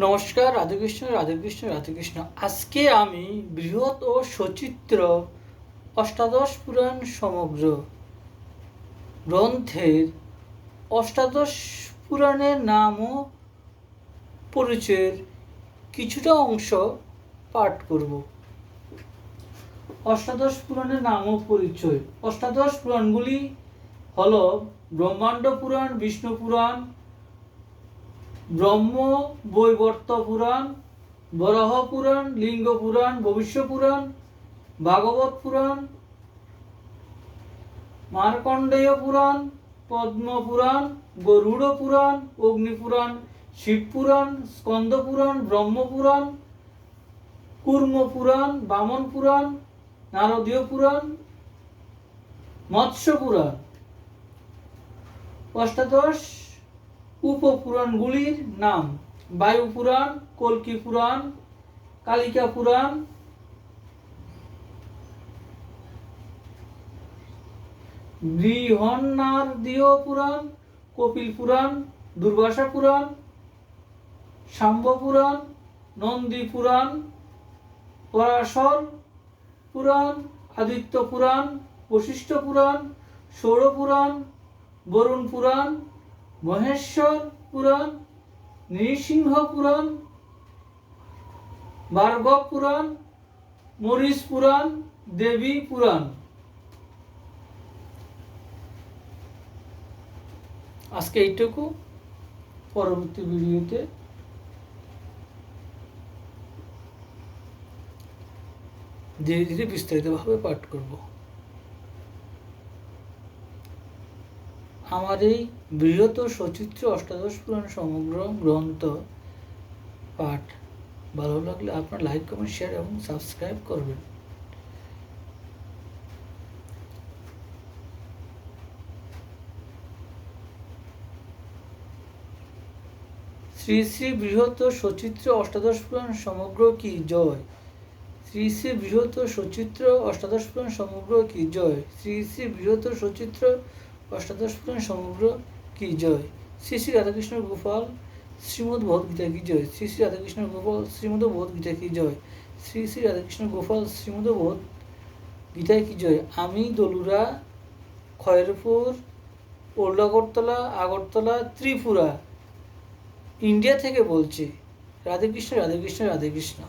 নমস্কার, রাধেকৃষ্ণ রাধেকৃষ্ণ রাধেকৃষ্ণ। আজকে আমি বৃহৎ ও সচিত্র অষ্টাদশ পুরাণ সমগ্র গ্রন্থের অষ্টাদশ পুরাণের নাম ও পরিচয়ের কিছুটা অংশ পাঠ করব। অষ্টাদশ পুরাণের নাম ও পরিচয়। অষ্টাদশ পুরাণগুলি হল ব্রহ্মাণ্ড পুরাণ, বিষ্ণু পুরাণ, ব্রহ্ম বৈবর্ত পুরাণ, বরাহ পুরাণ, লিঙ্গ পুরাণ, ভবিষ্য পুরাণ, ভাগবত পুরাণ, মার্কণ্ডেয় পুরাণ, পদ্ম পুরাণ, গরুড় পুরাণ, অগ্নি পুরাণ, শিব পুরাণ, স্কন্দ পুরাণ, ব্রহ্ম পুরাণ, কুর্ম পুরাণ, বামন পুরাণ, নারদীয় পুরাণ, মৎস্য পুরাণ। অষ্টাদশ উপপুরাণগুলির নাম: বায়ু পুরাণ, কল্কি পুরাণ, কালিকা পুরাণ, বৃহন্নারদীয় পুরাণ, কপিল পুরাণ, দুর্বাসা পুরাণ, শাম্ব পুরাণ, নন্দী পুরাণ, পরাশর পুরাণ, আদিত্য পুরাণ, বশিষ্ঠ পুরাণ, সৌর পুরাণ, বরুণ পুরাণ, মহেশ্বর পুরাণ, নৃসিংহ পুরাণ, ভার্গব পুরাণ, মরিচ পুরাণ, দেবী পুরাণ। আজকে এইটুকু। পরবর্তী ভিডিওতে ধীরে ধীরে বিস্তারিতভাবে পাঠ করব। আমার এই বৃহৎ সচিত্র অষ্টাদশ পুরাণ সমগ্র গ্রন্থ পাঠ ভালো লাগলে আপনার লাইক, কমেন্ট, শেয়ার এবং সাবস্ক্রাইব করবেন। শ্রী শ্রী বৃহৎ সচিত্র অষ্টাদশ পুরাণ সমগ্র কি জয়। শ্রী শ্রী বৃহৎ সচিত্র অষ্টাদশ পুরাণ সমগ্র কি জয়। শ্রী শ্রী বৃহৎ সচিত্র অষ্টাদশ পুরাণ সমগ্র কি জয়। শ্রী শ্রী রাধাকৃষ্ণ গোপাল শ্রীমদ্ ভগবদ্গীতা কি জয়। শ্রী শ্রী রাধাকৃষ্ণ গোপাল শ্রীমদ্ ভগবদ্গীতা কি জয়। শ্রী শ্রী রাধাকৃষ্ণ গোপাল শ্রীমদ্ ভগবদ্গীতা কি জয়। আমি দলুরা, খয়েরপুর, ওল্ড আগরতলা, আগরতলা, ত্রিপুরা, ইন্ডিয়া থেকে বলছি। রাধেকৃষ্ণ রাধেকৃষ্ণ রাধেকৃষ্ণ।